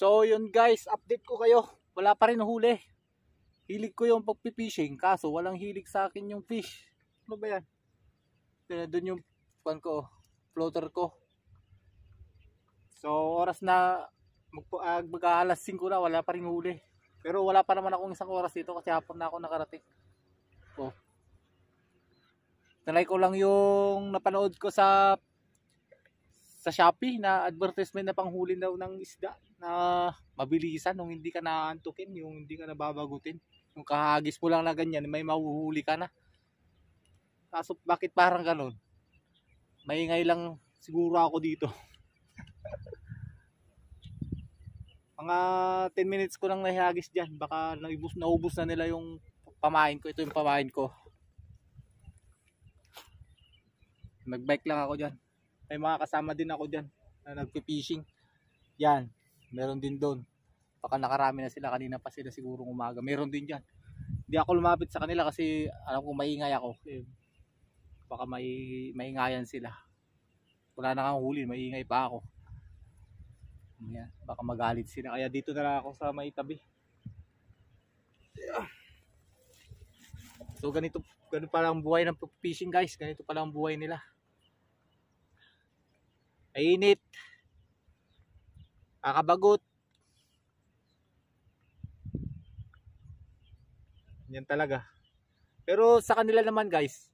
So yun guys, update ko kayo. Wala pa rin huli. Hilig ko yung pagpipishing, kaso walang hilig sa akin yung fish. Ano ba yan? Doon yung floater ko. So oras na mag-alas 5 na, wala pa rin huli. Pero wala pa naman akong isang oras dito kasi hapon na ako nakarating. So, nalay ko lang yung napanood ko sa Shopee na advertisement na panghuli daw ng isda na mabilisan, nung hindi ka naantukin, yung hindi ka nababagutin. Yung kahagis mo lang na ganyan, may mahuhuli ka na. Kaso bakit parang ganun? Maingay lang siguro ako dito. Mga 10 minutes ko lang nahihagis dyan. Baka naubos na nila yung pamain ko. Ito yung pamain ko. Nagbike lang ako dyan. May mga kasama din ako dyan na nagpipishing. Yan, meron din doon. Baka nakarami na sila, kanina pa sila siguro umaga. Meron din dyan. Hindi ako lumapit sa kanila kasi alam ko maingay ako. Baka maingayan sila. Wala na kang huli, maingay pa ako. Yan, baka magalit sila. Kaya dito na lang ako sa may tabi. So ganito pala ang buhay ng fishing guys. Ganito pala ang buhay nila. Mainit. Kakabagot. Yan talaga. Pero sa kanila naman guys,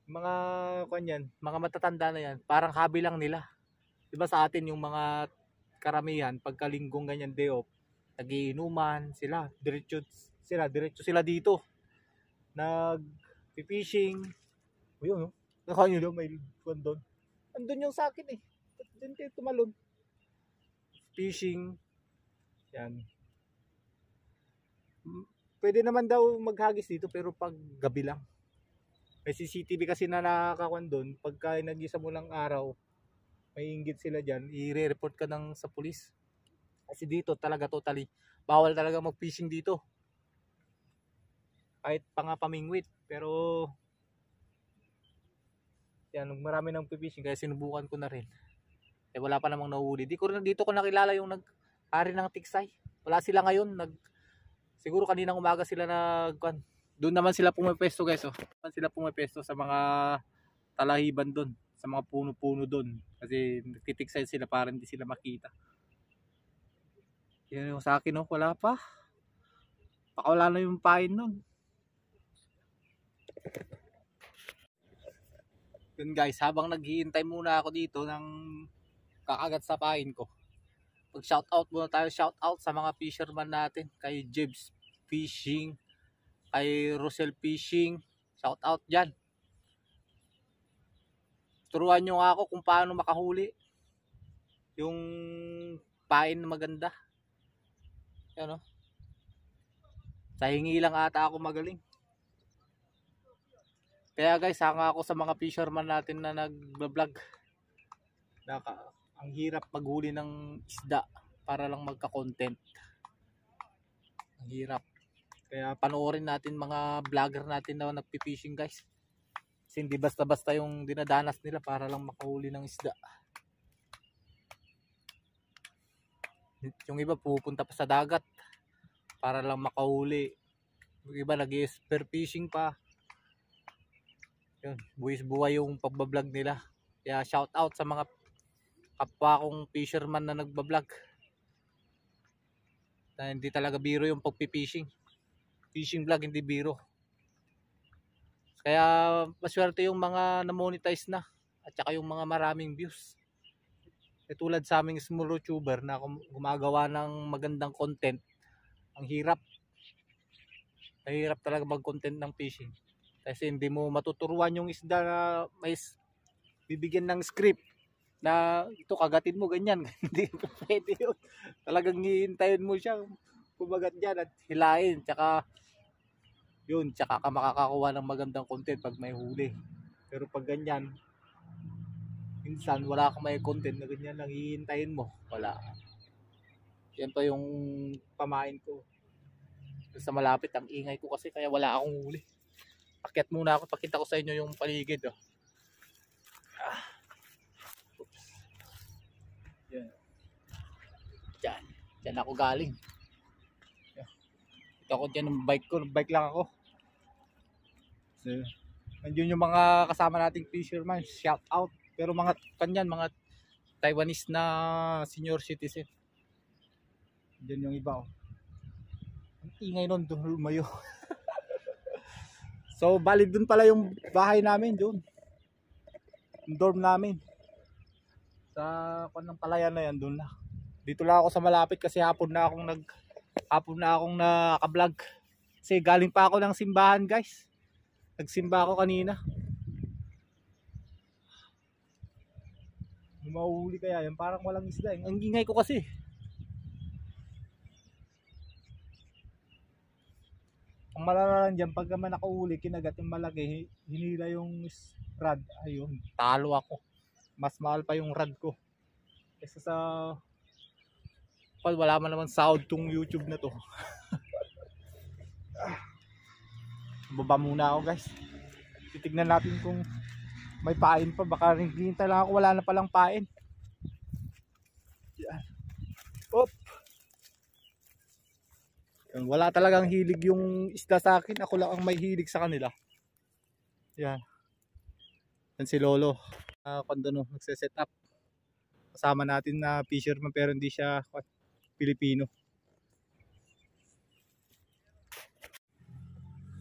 mga matatanda na yan, parang hobby lang nila. Diba sa atin yung mga karamihan, pagkalinggong ganyan day off, nagiinuman sila, diretso sila dito. Nag-fishing. O yun, no? Nakanya daw may kuwan doon. Andun yung sa akin eh. Doon kayo tumalon. Fishing. Yan. Pwede naman daw maghagis dito pero pag gabi lang. May CCTV kasi na nakakakuan doon. Pagka nag-isa mo lang araw, may inggit sila dyan, i-report ka sa pulis. Kasi dito talaga totally bawal talaga mag-fishing dito. Kahit pamingwit. Pero yan, marami nang fishing kaya sinubukan ko na rin. Wala pa namang nahuli. Dito ko nakilala yung nag-ari ng tiksay. Wala sila ngayon. Siguro kaninang umaga sila doon naman sila pumapesto guys. Doon sila pumapesto sa mga talahiban doon. Sa mga puno-puno doon. Kasi nagtitiksay sila para hindi sila makita. Yan yung sa akin, wala pa. Baka wala na yung pain nun. Yun guys, habang naghihintay muna ako dito ng kakagat sa pain ko. Pag shoutout muna tayo, shoutout sa mga fisherman natin. Kay Jebs Fishing, kay Rosel Fishing, shoutout dyan. Turuan nyo ako kung paano makahuli yung pain na maganda. Yan o. Sa hingi lang ata ako magaling. Kaya guys, hanga ako sa mga fisherman natin na nag-vlog. Ang hirap maghuli ng isda para lang magka-content. Ang hirap. Kaya panoorin natin mga vlogger natin na nagpipishing guys. Kasi hindi basta-basta yung dinadanas nila para lang makahuli ng isda. Yung iba pupunta pa sa dagat para lang makahuli. Yung iba nag-spear fishing pa. Yun, buwis-buhay yung pagbablog nila. Kaya shout out sa mga kapwa kong fisherman na nagbablog. Na hindi talaga biro yung pagpipishing. Fishing vlog hindi biro. Kaya maswerte yung mga na-monetize na at saka yung mga maraming views. Tulad sa aming small YouTuber na gumagawa ng magandang content, ang hirap. Mahirap talaga mag-content ng fishing. Kasi hindi mo matuturuan yung isda na may bibigyan ng script na ito kagatin mo ganyan. Hindi pwede yun. Talagang hihintayin mo siya kumagat dyan at hilain. Tsaka ka makakakuha ng magandang content pag may huli. Pero pag ganyan, minsan wala kang may content na ganyan lang hihintayin mo. Wala. Yan pa yung pamain ko. Sa malapit ang ingay ko kasi kaya wala akong huli. Akyat muna ako, pakita ko sa inyo yung paligid. Yan. Yan. Diyan ako galing. Ito ako dyan ng bike ko. Bike lang ako. So, nandiyon yung mga kasama nating fisherman. Shout out. Pero mga kanyan, mga Taiwanese na senior citizen. Diyan yung iba. Oh. Ang ingay nun. Doon lumayo. So, bali doon pala yung bahay namin. Doon. Yung dorm namin. Sa kanang palayan na yan. Doon na. Dito lang ako sa malapit kasi hapon na akong naka-vlog. Kasi galing pa ako ng simbahan, guys. Nagsimba ako kanina. Mauhuli kaya yan, parang walang isda. Ang ingay ko kasi. Ang malalaman dyan, pag naman nakahuli, kinagat yung malaki, hinila yung rod. Ayun, talo ako. Mas mahal pa yung rod ko. Kasi sa wala man naman sahod tong YouTube na to. Baba muna ako, guys. Titignan natin kung may pain pa. Baka hintay lang ako, wala na palang pain. Yan. Op. Wala talagang hilig yung isda sa akin. Ako lang ang may hilig sa kanila. Yan. Yan si Lolo. Kung doon nagse-set up. Kasama natin na fisherman pero hindi siya Pilipino.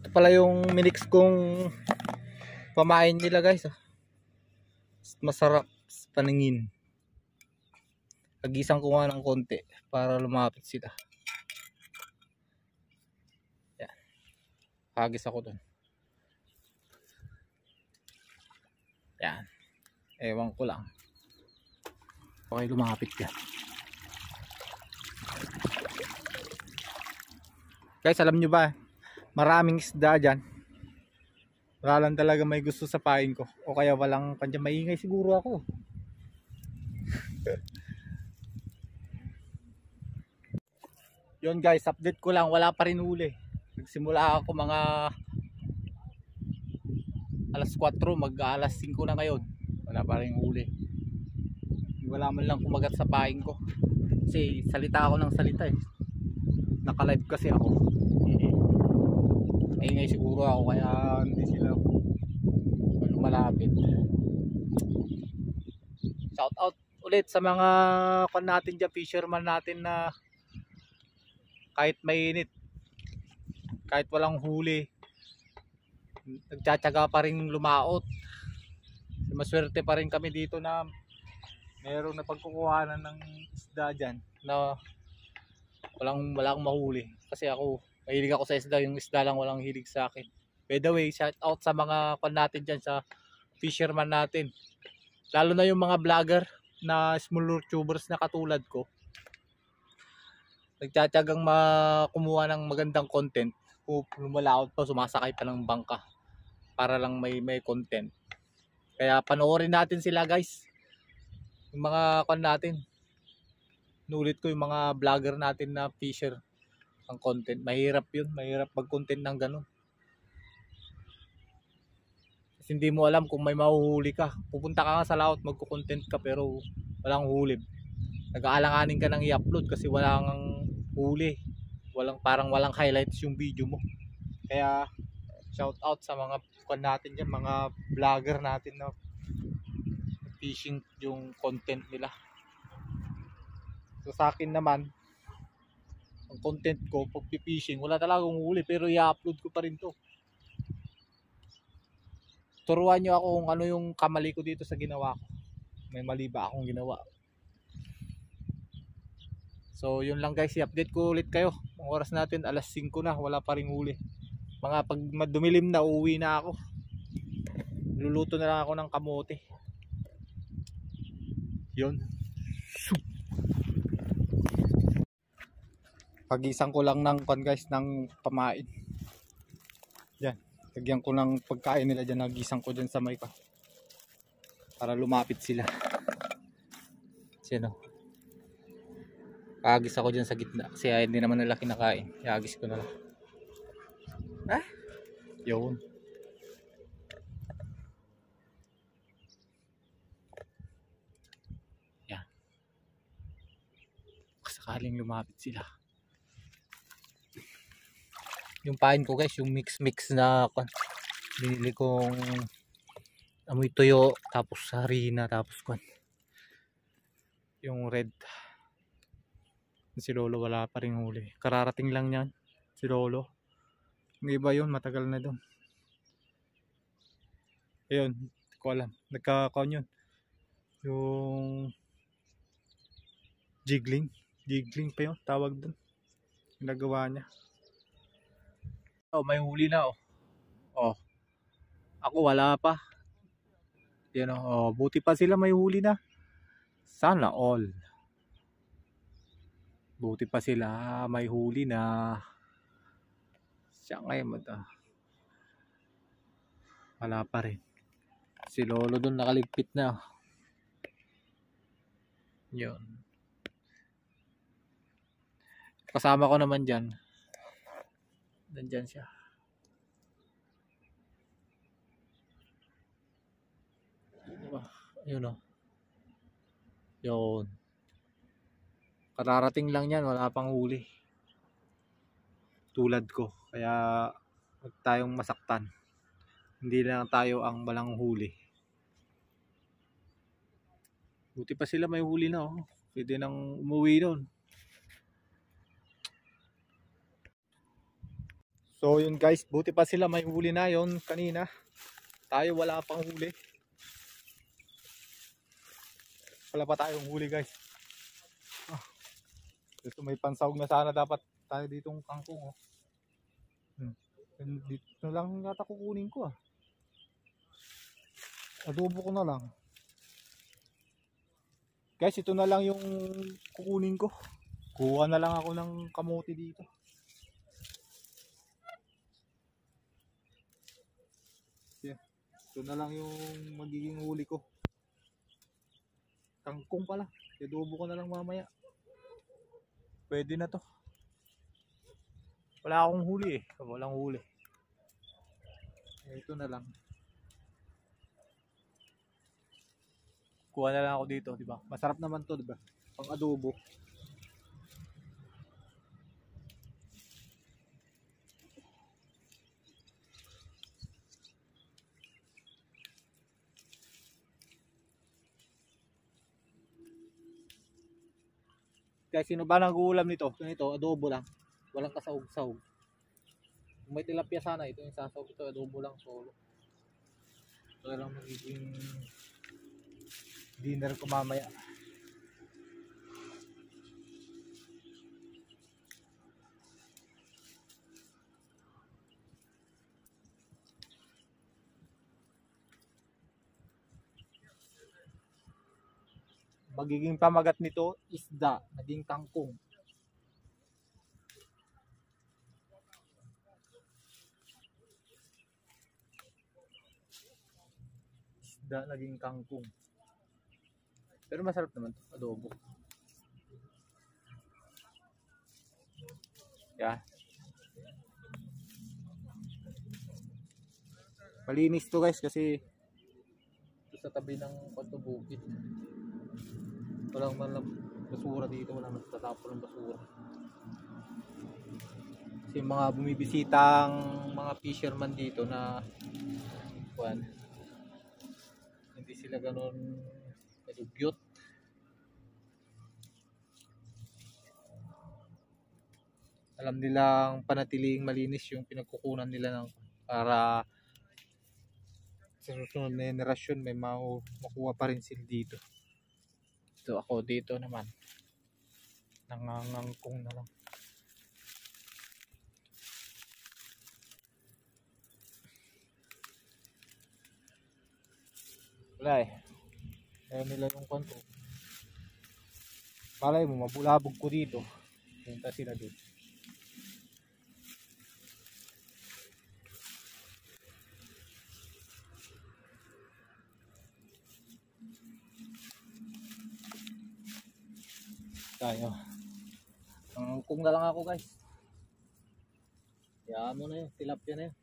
Ito pala yung minix kong pamain nila, guys. Masarap sa paningin. Nagisang ko nga ng konti para lumapit sila. Yan. Hagis ako dun. Yan. Ewan ko lang. Okay, lumapit yan. Guys, alam nyo ba? Maraming isda dyan. Wala lang talaga may gusto sa pain ko. O kaya walang kanya, maingay siguro ako. Yun guys, update ko lang. Wala pa rin huli. Nagsimula ako mga alas 4, mag-alas 5 na ngayon. Wala pa rin huli. Wala man lang kumagat sa pain ko. Kasi salita ako ng salita eh. Naka-live kasi ako. Maingay siguro ako kaya hindi sila malapit. Shout out ulit sa mga kon natin dyan, fisherman natin na kahit mainit, kahit walang huli, nagtsatsaga pa rin lumaot. Maswerte pa rin kami dito na meron na pagkukuhanan ng isda dyan na walang mahuli. Kasi ako, mahilig ako sa isda, yung isda lang walang hilig sa akin. By the way, shout out sa mga kon natin dyan, sa fisherman natin. Lalo na yung mga vlogger na small YouTubers na katulad ko. Nagtsatsagang kumuha ng magandang content. Kung lumalaot pa, sumasakay pa ng bangka para lang may content. Kaya panoorin natin sila, guys. Yung mga kon natin. Nulit ko yung mga vlogger natin na fisher ang content. Mahirap yun. Mahirap mag-content ng ganun. Kasi hindi mo alam kung may mahuhuli ka. Pupunta ka nga sa laot, magko-content ka pero walang huli. Nag-aalanganin ka nang i-upload kasi walang huli. Parang walang highlights yung video mo. Kaya shout out sa mga kon natin dyan, mga vlogger natin na fishing yung content nila. So sa akin naman, ang content ko pag fishing, wala talagang huli pero i-upload ko pa rin to. Turuan nyo ako kung ano yung kamali ko dito sa ginawa ko. May mali ba akong ginawa? So yun lang guys, i-update ko ulit kayo. Ang oras natin alas 5 na, wala pa rin huli. Mga pag dumilim na, uwi na ako. Luluto na lang ako ng kamote. Yun. Pagisang ko lang ng guys, ng pamain. Yan. Lagyan ko ng pagkain nila dyan. Nagisang ko dyan sa may para lumapit sila. Sino? Agis ako dyan sa gitna. Kasi hindi naman nila kinakain. Iagis ko na lang. Ah? Yun. Yan. sakaling lumapit sila. Yung pain ko guys, yung mix na binili kong amoy tuyo, tapos harina, tapos yung red. Si Lolo wala pa ring huli, kararating lang yan si Lolo. Yung iba yun matagal na doon. Ayun, hindi ko alam, nagkakaon yun, yung jiggling pa yun tawag doon, ginagawa niya. Oh, may huli na oh. Oh, ako wala pa. Yan oh, buti pa sila may huli na. Sana all. Buti pa sila may huli na. Siya ngayon wala pa rin. Si Lolo doon nakaligpit na. Yun. Kasama ko naman dyan. Nandyan siya. Ayun o. Yun. Kararating lang yan. Wala pang huli. Tulad ko. Kaya huwag tayong masaktan. Hindi lang tayo ang walang huli. Buti pa sila may huli na oh. Pwede nang umuwi doon. So yun guys, buti pa sila may huli na yon kanina. Tayo wala pang huli. Wala pa tayong huli guys. Ito may pansahog na sana dapat tayo ditong kangkong oh. Dito lang yata kukunin ko ah. Adobo ko na lang. Guys, ito na lang yung kukunin ko. Kuha na lang ako ng kamote dito. Ito na lang yung magiging huli ko. Kangkong pala. Adobo ko na lang mamaya. Pwede na to. Wala akong huli eh. Walang huli. Ito na lang. Kuha na lang ako dito, di ba? Masarap naman to, di ba? Pang adobo. Kaya sino ba nag-uulam nito? Ito, adobo lang. Walang kasahog-sahog. Kung may tilapia sana, ito yung sasahog. Ito, adobo lang, solo. Ito lang magiging dinner ko mamaya. Magiging pamagat nito, isda, naging kangkong. Isda, naging kangkong. Pero masarap naman ito, adobo. Yeah. Malinis to guys kasi ito sa tabi ng patubukid. Walang man basura dito, walang nagtatapon ng basura. Kasi mga bumibisitang mga fisherman dito na hindi sila ganun kadugyot. Alam nilang panatiling malinis yung pinagkukunan nila ng para sa susunod na generasyon may makuha pa rin sila dito. So ako dito naman nangangangkong na lang. Wala eh. Ayaw nila yung kwanto. Malay mo mabulabog ko dito. Punta sila doon. Tayo. Kung na lang ako guys. Hayaan mo na yun. Tilapia na yun.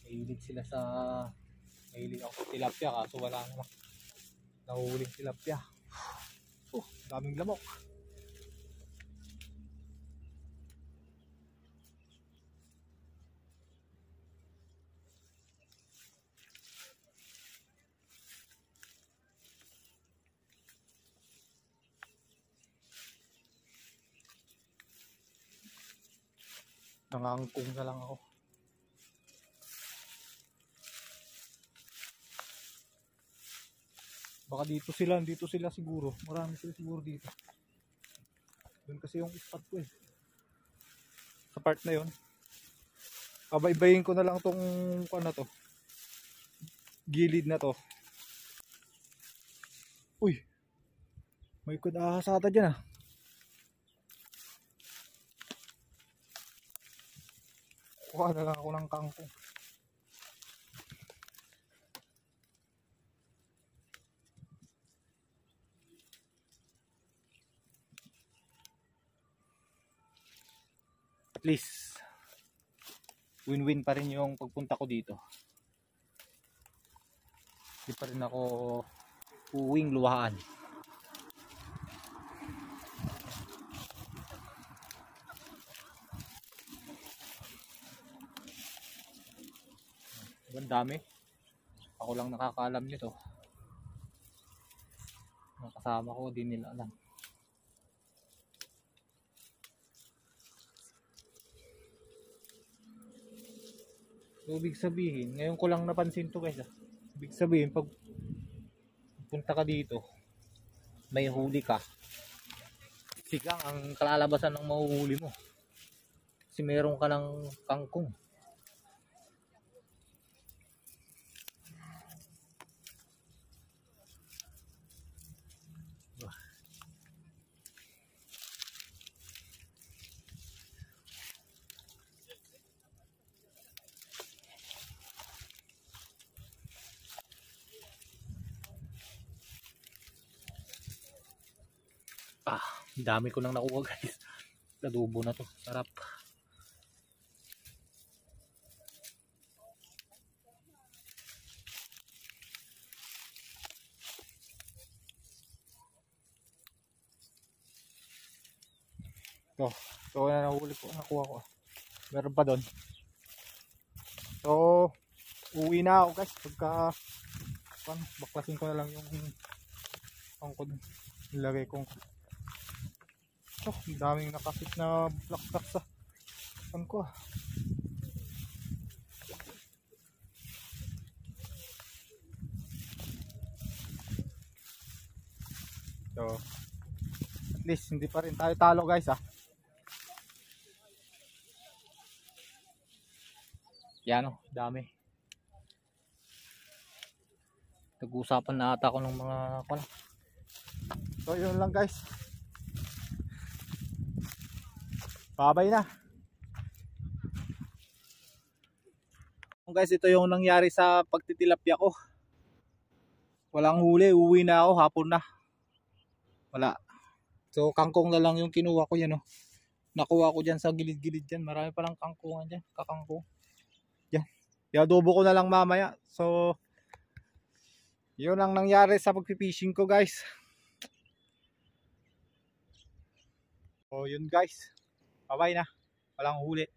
Mahilig ako sa tilapia kaso wala naman nahuhuling tilapia. Daming lamok. Nangangkong na lang ako. Baka dito sila siguro. Marami sila siguro dito. Doon kasi yung spot ko eh. Sa part na yon. Kabaybayin ko na lang tong ano to. Gilid na to. Uy. May kudahasata dyan ah. Kuha na lang ako ng kangkong. At least win-win pa rin yung pagpunta ko dito. Hindi pa rin ako uwing luhaan. Ang dami. Ako lang nakakaalam nito. Ang kasama ko din nila alam. So, ibig sabihin, ngayon ko lang napansin to guys. Ibig sabihin, pag punta ka dito, may huli ka. Sigang ang kalalabasan ng mahuhuli mo. Kasi meron ka ng kangkong. Dami ko nang nakuha guys. Adobo na to, sarap. So na nahuli ko, nakuha ko. Meron pa doon. So uwi na ako guys. Pagka baklasin ko na lang yung pangkod. Ilagay kong ang daming nakapit na plak-plak sa pan ko. So at least hindi pa rin tayo talo guys ah. Yan o, dami. Nag-uusapan na ata ako ng mga pala. So yun lang guys. Babay na. Guys, ito yung nangyari sa pagtitilapia ko. Walang huli, uwi na ako, hapon na. Wala. So kangkong na lang yung kinuha ko yan oh. Nakuha ko dyan sa gilid-gilid dyan. Marami palang kangkungan dyan, kakangkong. Yan. I-adobo ko na lang mamaya. So yun ang nangyari sa pagpipishing ko guys. So yun guys. Bye-bye na. Walang huli.